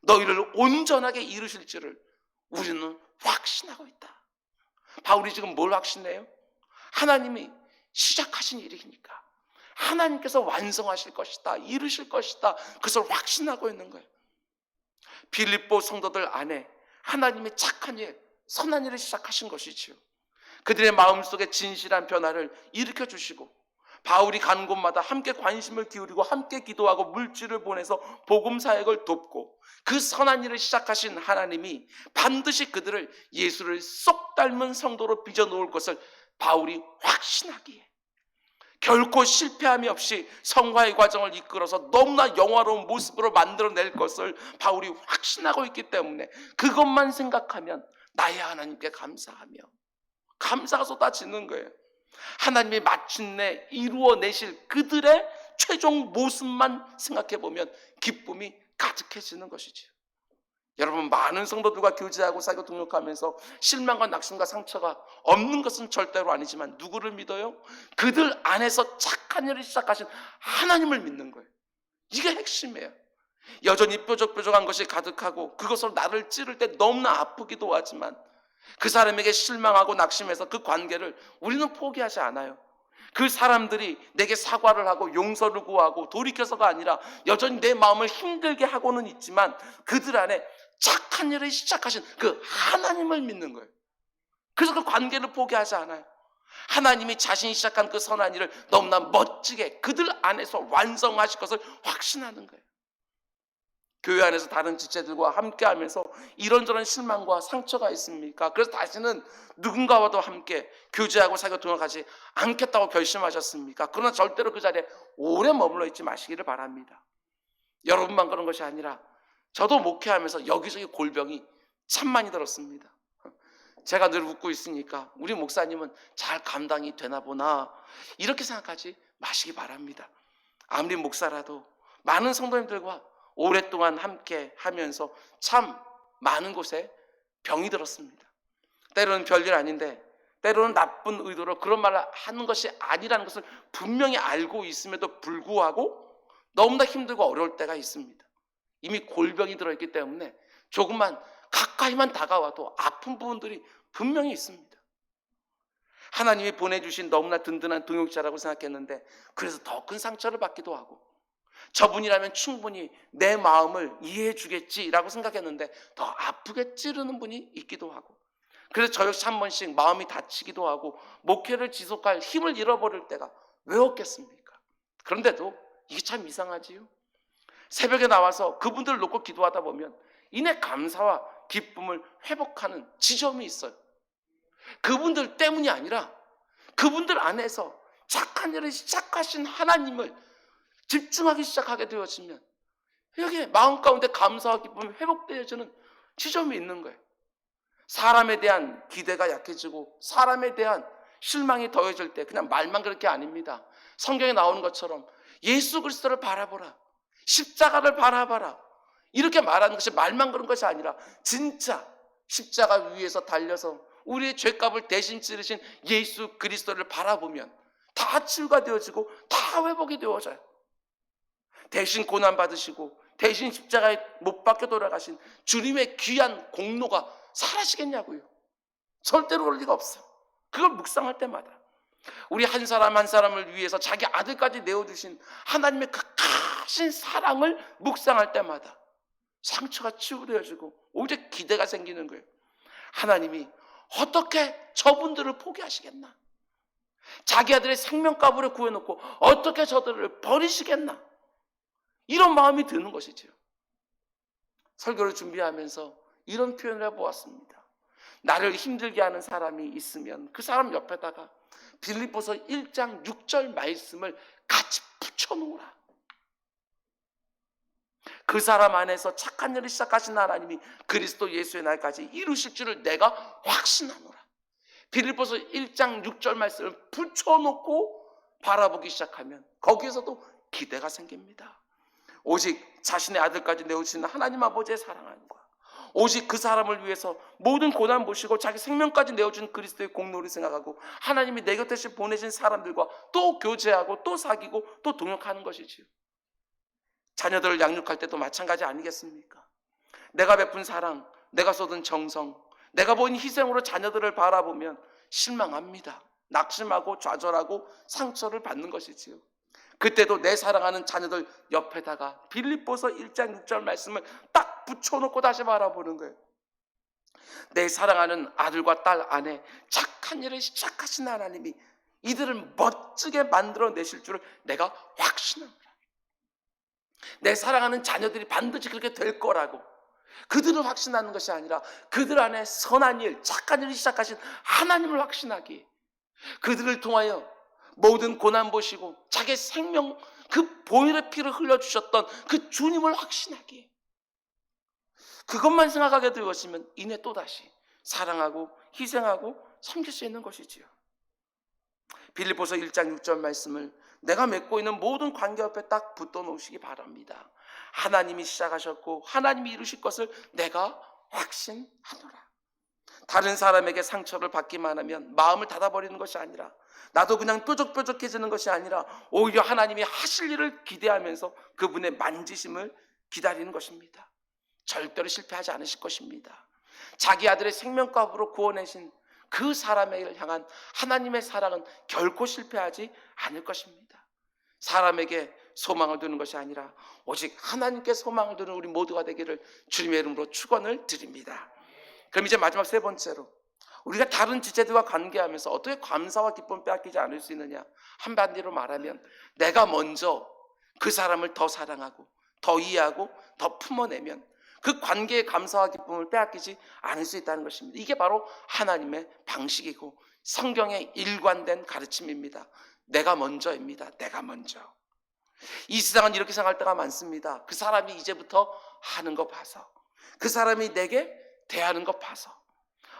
[SPEAKER 1] 너희를 온전하게 이루실 줄을 우리는 확신하고 있다. 바울이 지금 뭘 확신해요? 하나님이 시작하신 일이니까 하나님께서 완성하실 것이다, 이루실 것이다, 그것을 확신하고 있는 거예요. 빌립보 성도들 안에 하나님이 착한 일, 선한 일을 시작하신 것이지요. 그들의 마음속에 진실한 변화를 일으켜 주시고 바울이 가는 곳마다 함께 관심을 기울이고 함께 기도하고 물질을 보내서 복음 사역을 돕고 그 선한 일을 시작하신 하나님이 반드시 그들을 예수를 쏙 닮은 성도로 빚어놓을 것을 바울이 확신하기에 결코 실패함이 없이 성화의 과정을 이끌어서 너무나 영화로운 모습으로 만들어낼 것을 바울이 확신하고 있기 때문에 그것만 생각하면 나의 하나님께 감사하며 감사가 쏟아지는 거예요. 하나님이 마침내 이루어내실 그들의 최종 모습만 생각해보면 기쁨이 가득해지는 것이지요. 여러분, 많은 성도들과 교제하고 사교 동역하면서 실망과 낙심과 상처가 없는 것은 절대로 아니지만 누구를 믿어요? 그들 안에서 착한 일을 시작하신 하나님을 믿는 거예요. 이게 핵심이에요. 여전히 뾰족뾰족한 것이 가득하고 그것으로 나를 찌를 때 너무나 아프기도 하지만 그 사람에게 실망하고 낙심해서 그 관계를 우리는 포기하지 않아요. 그 사람들이 내게 사과를 하고 용서를 구하고 돌이켜서가 아니라 여전히 내 마음을 힘들게 하고는 있지만 그들 안에 착한 일을 시작하신 그 하나님을 믿는 거예요. 그래서 그 관계를 포기하지 않아요. 하나님이 자신이 시작한 그 선한 일을 너무나 멋지게 그들 안에서 완성하실 것을 확신하는 거예요. 교회 안에서 다른 지체들과 함께하면서 이런저런 실망과 상처가 있습니까? 그래서 다시는 누군가와도 함께 교제하고 사교 동역하지 않겠다고 결심하셨습니까? 그러나 절대로 그 자리에 오래 머물러 있지 마시기를 바랍니다. 여러분만 그런 것이 아니라 저도 목회하면서 여기저기 골병이 참 많이 들었습니다. 제가 늘 웃고 있으니까 우리 목사님은 잘 감당이 되나 보나 이렇게 생각하지 마시기 바랍니다. 아무리 목사라도 많은 성도님들과 오랫동안 함께 하면서 참 많은 곳에 병이 들었습니다. 때로는 별일 아닌데 때로는 나쁜 의도로 그런 말을 하는 것이 아니라는 것을 분명히 알고 있음에도 불구하고 너무나 힘들고 어려울 때가 있습니다. 이미 골병이 들어있기 때문에 조금만 가까이만 다가와도 아픈 부분들이 분명히 있습니다. 하나님이 보내주신 너무나 든든한 동역자라고 생각했는데 그래서 더 큰 상처를 받기도 하고 저분이라면 충분히 내 마음을 이해해 주겠지라고 생각했는데 더 아프게 찌르는 분이 있기도 하고 그래서 저 역시 한 번씩 마음이 다치기도 하고 목회를 지속할 힘을 잃어버릴 때가 왜 없겠습니까? 그런데도 이게 참 이상하지요. 새벽에 나와서 그분들을 놓고 기도하다 보면 이내 감사와 기쁨을 회복하는 지점이 있어요. 그분들 때문이 아니라 그분들 안에서 착한 일을 시작하신 하나님을 집중하기 시작하게 되어지면 여기에 마음 가운데 감사와 기쁨이 회복되어지는 지점이 있는 거예요. 사람에 대한 기대가 약해지고 사람에 대한 실망이 더해질 때 그냥 말만 그럴 게 아닙니다. 성경에 나오는 것처럼 예수 그리스도를 바라보라, 십자가를 바라봐라 이렇게 말하는 것이 말만 그런 것이 아니라 진짜 십자가 위에서 달려서 우리의 죄값을 대신 치르신 예수 그리스도를 바라보면 다 치유가 되어지고 다 회복이 되어져요. 대신 고난받으시고 대신 십자가에 못 박혀 돌아가신 주님의 귀한 공로가 사라지겠냐고요. 절대로 그럴 리가 없어요. 그걸 묵상할 때마다 우리 한 사람 한 사람을 위해서 자기 아들까지 내어주신 하나님의 그 크신 사랑을 묵상할 때마다 상처가 치유되어지고 오히려 기대가 생기는 거예요. 하나님이 어떻게 저분들을 포기하시겠나? 자기 아들의 생명값으로 구해놓고 어떻게 저들을 버리시겠나? 이런 마음이 드는 것이죠. 설교를 준비하면서 이런 표현을 해보았습니다. 나를 힘들게 하는 사람이 있으면 그 사람 옆에다가 빌립보서 1장 6절 말씀을 같이 붙여놓으라. 그 사람 안에서 착한 일을 시작하신 하나님이 그리스도 예수의 날까지 이루실 줄을 내가 확신하노라. 빌립보서 1장 6절 말씀을 붙여놓고 바라보기 시작하면 거기에서도 기대가 생깁니다. 오직 자신의 아들까지 내어주시는 하나님 아버지의 사랑함과 오직 그 사람을 위해서 모든 고난 보시고 자기 생명까지 내어준 그리스도의 공로를 생각하고 하나님이 내 곁에 보내신 사람들과 또 교제하고 또 사귀고 또 동역하는 것이지요. 자녀들을 양육할 때도 마찬가지 아니겠습니까? 내가 베푼 사랑, 내가 쏟은 정성, 내가 보인 희생으로 자녀들을 바라보면 실망합니다. 낙심하고 좌절하고 상처를 받는 것이지요. 그때도 내 사랑하는 자녀들 옆에다가 빌립보서 1장 6절 말씀을 딱 붙여놓고 다시 바라보는 거예요. 내 사랑하는 아들과 딸 안에 착한 일을 시작하신 하나님이 이들을 멋지게 만들어내실 줄을 내가 확신합니다. 내 사랑하는 자녀들이 반드시 그렇게 될 거라고, 그들을 확신하는 것이 아니라 그들 안에 선한 일, 착한 일을 시작하신 하나님을 확신하기에, 그들을 통하여 모든 고난 보시고 자기 생명 그 보혈의 피를 흘려주셨던 그 주님을 확신하기에, 그것만 생각하게 되었으면 이내 또다시 사랑하고 희생하고 섬길 수 있는 것이지요. 빌립보서 1장 6절 말씀을 내가 맺고 있는 모든 관계 옆에 딱 붙어 놓으시기 바랍니다. 하나님이 시작하셨고 하나님이 이루실 것을 내가 확신하노라. 다른 사람에게 상처를 받기만 하면 마음을 닫아버리는 것이 아니라, 나도 그냥 뾰족뾰족해지는 것이 아니라 오히려 하나님이 하실 일을 기대하면서 그분의 만지심을 기다리는 것입니다. 절대로 실패하지 않으실 것입니다. 자기 아들의 생명값으로 구원하신 그 사람을 향한 하나님의 사랑은 결코 실패하지 않을 것입니다. 사람에게 소망을 두는 것이 아니라 오직 하나님께 소망을 두는 우리 모두가 되기를 주님의 이름으로 축원을 드립니다. 그럼 이제 마지막 세 번째로, 우리가 다른 지체들과 관계하면서 어떻게 감사와 기쁨을 빼앗기지 않을 수 있느냐? 한마디로 말하면 내가 먼저 그 사람을 더 사랑하고 더 이해하고 더 품어내면 그 관계의 감사와 기쁨을 빼앗기지 않을 수 있다는 것입니다. 이게 바로 하나님의 방식이고 성경의 일관된 가르침입니다. 내가 먼저입니다. 내가 먼저. 이 세상은 이렇게 생각할 때가 많습니다. 그 사람이 이제부터 하는 거 봐서, 그 사람이 내게 대하는 거 봐서.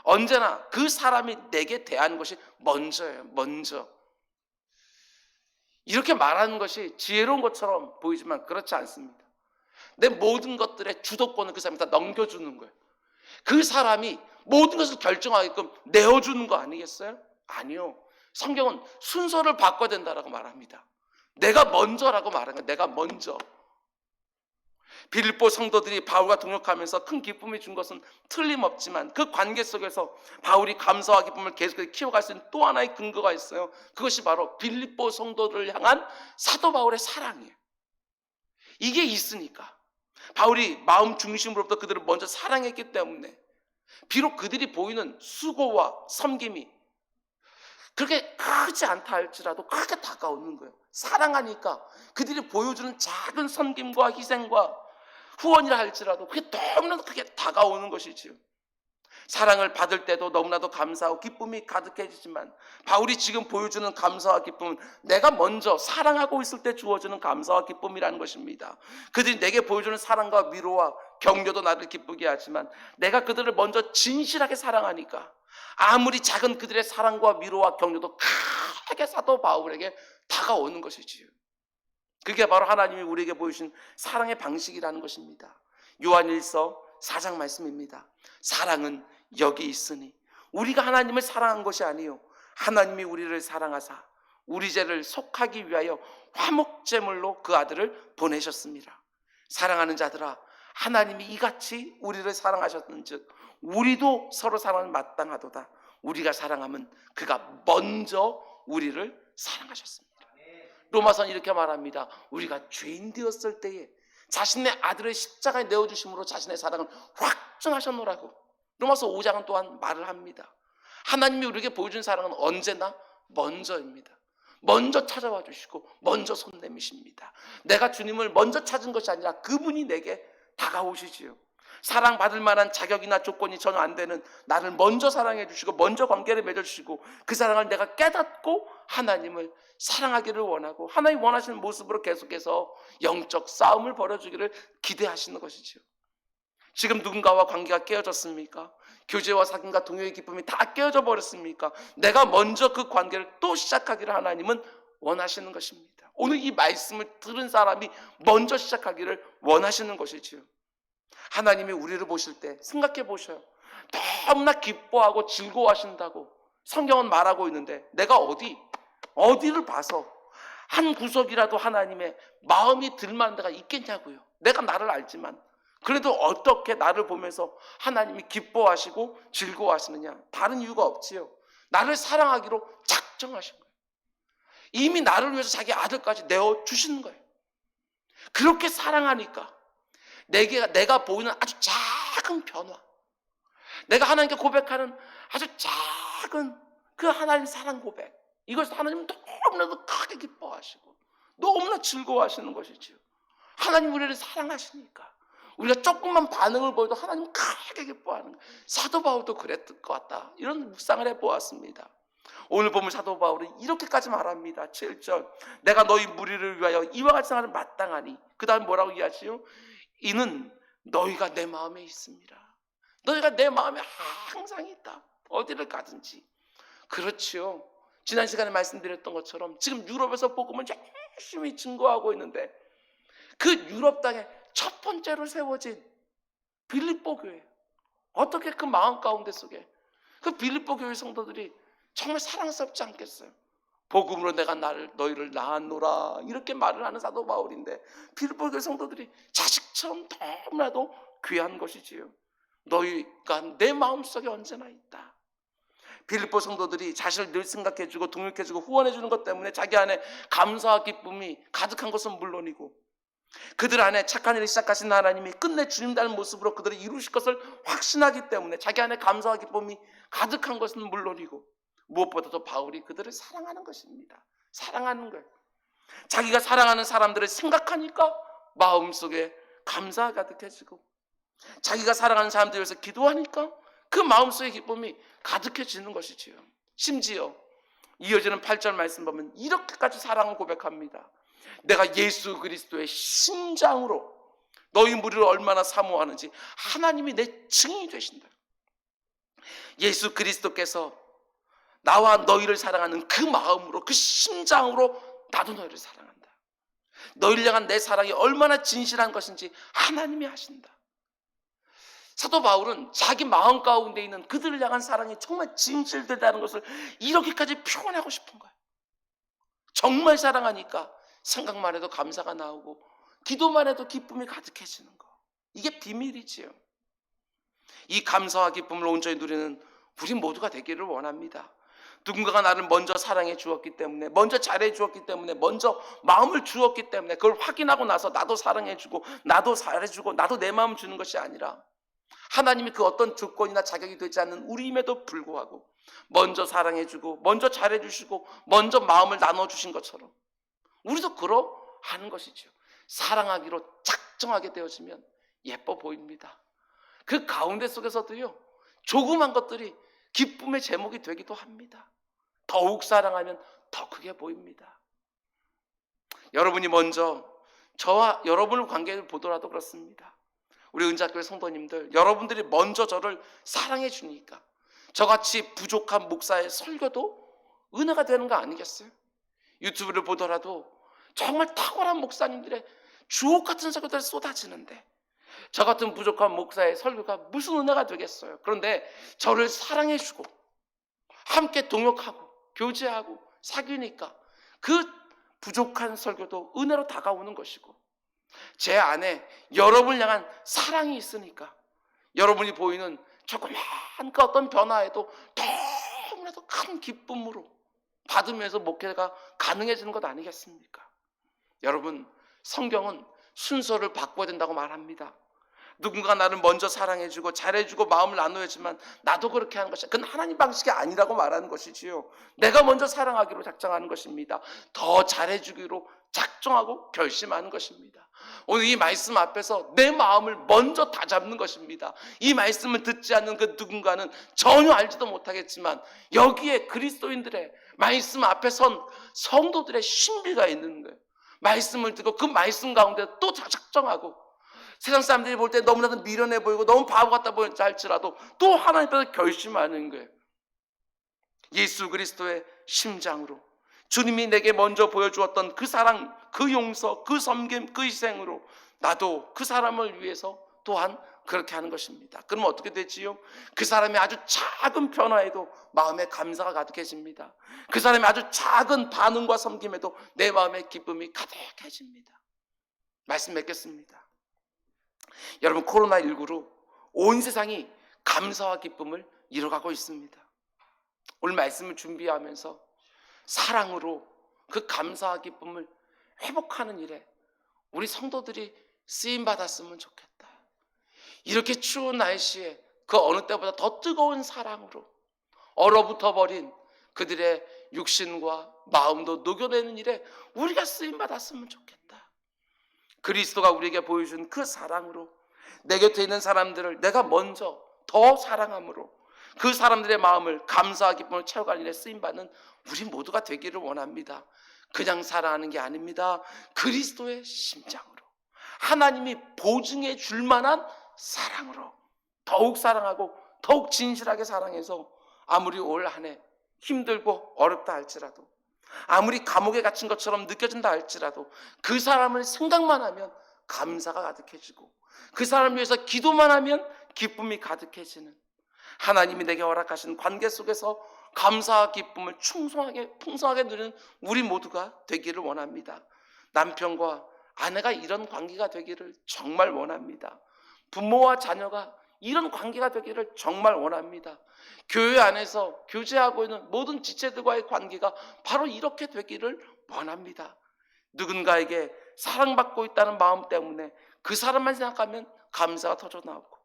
[SPEAKER 1] 언제나 그 사람이 내게 대하는 것이 먼저예요. 먼저. 이렇게 말하는 것이 지혜로운 것처럼 보이지만 그렇지 않습니다. 내 모든 것들의 주도권을 그 사람한테 넘겨주는 거예요. 그 사람이 모든 것을 결정하게끔 내어주는 거 아니겠어요? 아니요. 성경은 순서를 바꿔야 된다라고 말합니다. 내가 먼저라고 말하는 거예요. 내가 먼저. 빌립보 성도들이 바울과 동역하면서 큰 기쁨이 준 것은 틀림없지만 그 관계 속에서 바울이 감사와 기쁨을 계속해서 키워갈 수 있는 또 하나의 근거가 있어요. 그것이 바로 빌립보 성도들을 향한 사도 바울의 사랑이에요. 이게 있으니까 바울이 마음 중심으로부터 그들을 먼저 사랑했기 때문에 비록 그들이 보이는 수고와 섬김이 그렇게 크지 않다 할지라도 그렇게 다가오는 거예요. 사랑하니까 그들이 보여주는 작은 섬김과 희생과 후원이라 할지라도 그게 너무나도 크게 다가오는 것이지요. 사랑을 받을 때도 너무나도 감사하고 기쁨이 가득해지지만 바울이 지금 보여주는 감사와 기쁨은 내가 먼저 사랑하고 있을 때 주어지는 감사와 기쁨이라는 것입니다. 그들이 내게 보여주는 사랑과 위로와 격려도 나를 기쁘게 하지만 내가 그들을 먼저 진실하게 사랑하니까 아무리 작은 그들의 사랑과 위로와 격려도 크게 사도 바울에게 다가오는 것이지요. 그게 바로 하나님이 우리에게 보여주신 사랑의 방식이라는 것입니다. 요한일서 4장 말씀입니다. 사랑은 여기 있으니 우리가 하나님을 사랑한 것이 아니요 하나님이 우리를 사랑하사 우리 죄를 속하기 위하여 화목제물로 그 아들을 보내셨습니다. 사랑하는 자들아, 하나님이 이같이 우리를 사랑하셨은즉 우리도 서로 사랑을 마땅하도다. 우리가 사랑하면 그가 먼저 우리를 사랑하셨습니다. 로마서는 이렇게 말합니다. 우리가 죄인 되었을 때에 자신의 아들을 십자가에 내어주심으로 자신의 사랑을 확증하셨노라고 로마서 5장은 또한 말을 합니다. 하나님이 우리에게 보여준 사랑은 언제나 먼저입니다. 먼저 찾아와 주시고 먼저 손 내미십니다. 내가 주님을 먼저 찾은 것이 아니라 그분이 내게 다가오시지요. 사랑받을 만한 자격이나 조건이 전혀 안 되는 나를 먼저 사랑해 주시고 먼저 관계를 맺어주시고 그 사랑을 내가 깨닫고 하나님을 사랑하기를 원하고 하나님 원하시는 모습으로 계속해서 영적 싸움을 벌여주기를 기대하시는 것이죠. 지금 누군가와 관계가 깨어졌습니까? 교제와 사귐과 동요의 기쁨이 다 깨어져 버렸습니까? 내가 먼저 그 관계를 또 시작하기를 하나님은 원하시는 것입니다. 오늘 이 말씀을 들은 사람이 먼저 시작하기를 원하시는 것이지요. 하나님이 우리를 보실 때 생각해 보셔요. 너무나 기뻐하고 즐거워하신다고 성경은 말하고 있는데 내가 어디를 봐서 한 구석이라도 하나님의 마음이 들만한 데가 있겠냐고요. 내가 나를 알지만 그래도 어떻게 나를 보면서 하나님이 기뻐하시고 즐거워하시느냐? 다른 이유가 없지요. 나를 사랑하기로 작정하신 거예요. 이미 나를 위해서 자기 아들까지 내어주시는 거예요. 그렇게 사랑하니까 내가 보이는 아주 작은 변화, 내가 하나님께 고백하는 아주 작은 그 하나님 사랑 고백, 이것을 하나님은 너무나도 크게 기뻐하시고 너무나 즐거워하시는 것이지요. 하나님 우리를 사랑하시니까 우리가 조금만 반응을 보여도 하나님 크게 기뻐하는 거예요. 사도 바울도 그랬을 것 같다. 이런 묵상을 해보았습니다. 오늘 보면 사도 바울은 이렇게까지 말합니다. 7절, 내가 너희 무리를 위하여 이와 같이 생활을 마땅하니, 그 다음 뭐라고 이야기하시요? 이는 너희가 내 마음에 있습니다. 너희가 내 마음에 항상 있다. 어디를 가든지. 그렇지요. 지난 시간에 말씀드렸던 것처럼 지금 유럽에서 복음을 열심히 증거하고 있는데 그 유럽 땅에 첫 번째로 세워진 빌립보 교회, 어떻게 그 마음 가운데 속에 그 빌립보 교회 성도들이 정말 사랑스럽지 않겠어요? 복음으로 내가 너희를 낳았노라, 이렇게 말을 하는 사도 바울인데 빌립보 교회 성도들이 자식처럼 너무나도 귀한 것이지요. 너희가 내 마음속에 언제나 있다. 빌립보 성도들이 자신을 늘 생각해주고 동역해주고 후원해주는 것 때문에 자기 안에 감사와 기쁨이 가득한 것은 물론이고, 그들 안에 착한 일을 시작하신 하나님이 끝내 주님 닮은 모습으로 그들을 이루실 것을 확신하기 때문에 자기 안에 감사와 기쁨이 가득한 것은 물론이고, 무엇보다도 바울이 그들을 사랑하는 것입니다. 사랑하는 거예요. 자기가 사랑하는 사람들을 생각하니까 마음속에 감사가 가득해지고, 자기가 사랑하는 사람들을 위해서 기도하니까 그 마음속의 기쁨이 가득해지는 것이지요. 심지어 이어지는 8절 말씀 보면 이렇게까지 사랑을 고백합니다. 내가 예수 그리스도의 심장으로 너희 무리를 얼마나 사모하는지 하나님이 내 증인이 되신다. 예수 그리스도께서 나와 너희를 사랑하는 그 마음으로, 그 심장으로 나도 너희를 사랑한다. 너희를 향한 내 사랑이 얼마나 진실한 것인지 하나님이 아신다. 사도 바울은 자기 마음 가운데 있는 그들을 향한 사랑이 정말 진실되다는 것을 이렇게까지 표현하고 싶은 거예요. 정말 사랑하니까 생각만 해도 감사가 나오고 기도만 해도 기쁨이 가득해지는 거, 이게 비밀이지요. 이 감사와 기쁨을 온전히 누리는 우리 모두가 되기를 원합니다. 누군가가 나를 먼저 사랑해 주었기 때문에, 먼저 잘해 주었기 때문에, 먼저 마음을 주었기 때문에 그걸 확인하고 나서 나도 사랑해 주고 나도 잘해 주고 나도 내 마음 주는 것이 아니라, 하나님이 그 어떤 조건이나 자격이 되지 않는 우리임에도 불구하고 먼저 사랑해 주고 먼저 잘해 주시고 먼저 마음을 나눠 주신 것처럼 우리도 그러하는 것이죠. 사랑하기로 작정하게 되어지면 예뻐 보입니다. 그 가운데 속에서도요, 조그만 것들이 기쁨의 제목이 되기도 합니다. 더욱 사랑하면 더 크게 보입니다. 여러분이 먼저 저와 여러분의 관계를 보더라도 그렇습니다. 우리 은자교회 성도님들, 여러분들이 먼저 저를 사랑해 주니까 저같이 부족한 목사의 설교도 은혜가 되는 거 아니겠어요? 유튜브를 보더라도 정말 탁월한 목사님들의 주옥 같은 설교들이 쏟아지는데 저 같은 부족한 목사의 설교가 무슨 은혜가 되겠어요? 그런데 저를 사랑해 주고 함께 동역하고 교제하고 사귀니까 그 부족한 설교도 은혜로 다가오는 것이고, 제 안에 여러분을 향한 사랑이 있으니까 여러분이 보이는 조그만 그 어떤 변화에도 너무나도 큰 기쁨으로 받으면서 목회가 가능해지는 것 아니겠습니까? 여러분, 성경은 순서를 바꿔야 된다고 말합니다. 누군가 나를 먼저 사랑해주고 잘해주고 마음을 나눠야지만 나도 그렇게 하는 것이, 그건 하나님 방식이 아니라고 말하는 것이지요. 내가 먼저 사랑하기로 작정하는 것입니다. 더 잘해주기로 작정하고 결심하는 것입니다. 오늘 이 말씀 앞에서 내 마음을 먼저 다잡는 것입니다. 이 말씀을 듣지 않는 그 누군가는 전혀 알지도 못하겠지만 여기에 그리스도인들의 말씀 앞에 선 성도들의 신비가 있는 거예요. 말씀을 듣고 그 말씀 가운데 또 작정하고, 세상 사람들이 볼 때 너무나도 미련해 보이고 너무 바보 같다 보일지 할지라도 또 하나님 앞에서 결심하는 거예요. 예수 그리스도의 심장으로, 주님이 내게 먼저 보여주었던 그 사랑, 그 용서, 그 섬김, 그 희생으로 나도 그 사람을 위해서 또한 그렇게 하는 것입니다. 그럼 어떻게 되지요? 그 사람의 아주 작은 변화에도 마음에 감사가 가득해집니다. 그 사람의 아주 작은 반응과 섬김에도 내 마음에 기쁨이 가득해집니다. 말씀 맺겠습니다. 여러분, 코로나19로 온 세상이 감사와 기쁨을 잃어가고 있습니다. 오늘 말씀을 준비하면서 사랑으로 그 감사와 기쁨을 회복하는 일에 우리 성도들이 쓰임받았으면 좋겠다. 이렇게 추운 날씨에 그 어느 때보다 더 뜨거운 사랑으로 얼어붙어 버린 그들의 육신과 마음도 녹여내는 일에 우리가 쓰임받았으면 좋겠다. 그리스도가 우리에게 보여준 그 사랑으로 내 곁에 있는 사람들을 내가 먼저 더 사랑함으로 그 사람들의 마음을 감사와 기쁨을 채워가는 일에 쓰임받는 우리 모두가 되기를 원합니다. 그냥 사랑하는 게 아닙니다. 그리스도의 심장으로 하나님이 보증해 줄 만한 사랑으로 더욱 사랑하고 더욱 진실하게 사랑해서 아무리 올 한 해 힘들고 어렵다 할지라도 아무리 감옥에 갇힌 것처럼 느껴진다 할지라도 그 사람을 생각만 하면 감사가 가득해지고 그 사람을 위해서 기도만 하면 기쁨이 가득해지는 하나님이 내게 허락하신 관계 속에서 감사와 기쁨을 풍성하게 누리는 우리 모두가 되기를 원합니다. 남편과 아내가 이런 관계가 되기를 정말 원합니다. 부모와 자녀가 이런 관계가 되기를 정말 원합니다. 교회 안에서 교제하고 있는 모든 지체들과의 관계가 바로 이렇게 되기를 원합니다. 누군가에게 사랑받고 있다는 마음 때문에 그 사람만 생각하면 감사가 터져나오고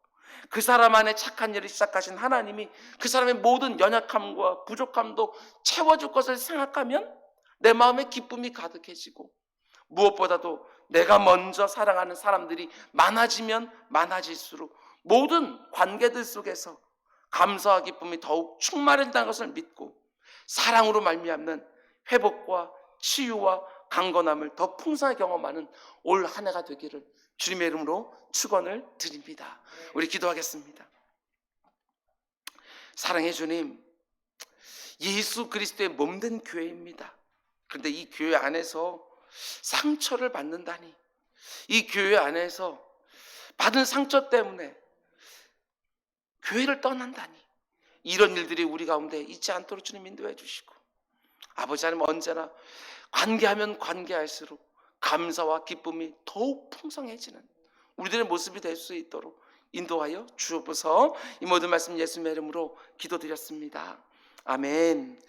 [SPEAKER 1] 그 사람 안에 착한 일을 시작하신 하나님이 그 사람의 모든 연약함과 부족함도 채워줄 것을 생각하면 내 마음에 기쁨이 가득해지고 무엇보다도 내가 먼저 사랑하는 사람들이 많아지면 많아질수록 모든 관계들 속에서 감사와 기쁨이 더욱 충만해진다는 것을 믿고 사랑으로 말미암는 회복과 치유와 강건함을 더 풍성하게 경험하는 올 한 해가 되기를 주님의 이름으로 축원을 드립니다. 우리 기도하겠습니다. 사랑의 주님, 예수 그리스도의 몸된 교회입니다. 그런데 이 교회 안에서 상처를 받는다니, 이 교회 안에서 받은 상처 때문에 교회를 떠난다니, 이런 일들이 우리 가운데 있지 않도록 주님 인도해 주시고, 아버지 하나님 언제나 관계하면 관계할수록 감사와 기쁨이 더욱 풍성해지는 우리들의 모습이 될 수 있도록 인도하여 주옵소서. 이 모든 말씀 예수님의 이름으로 기도드렸습니다. 아멘.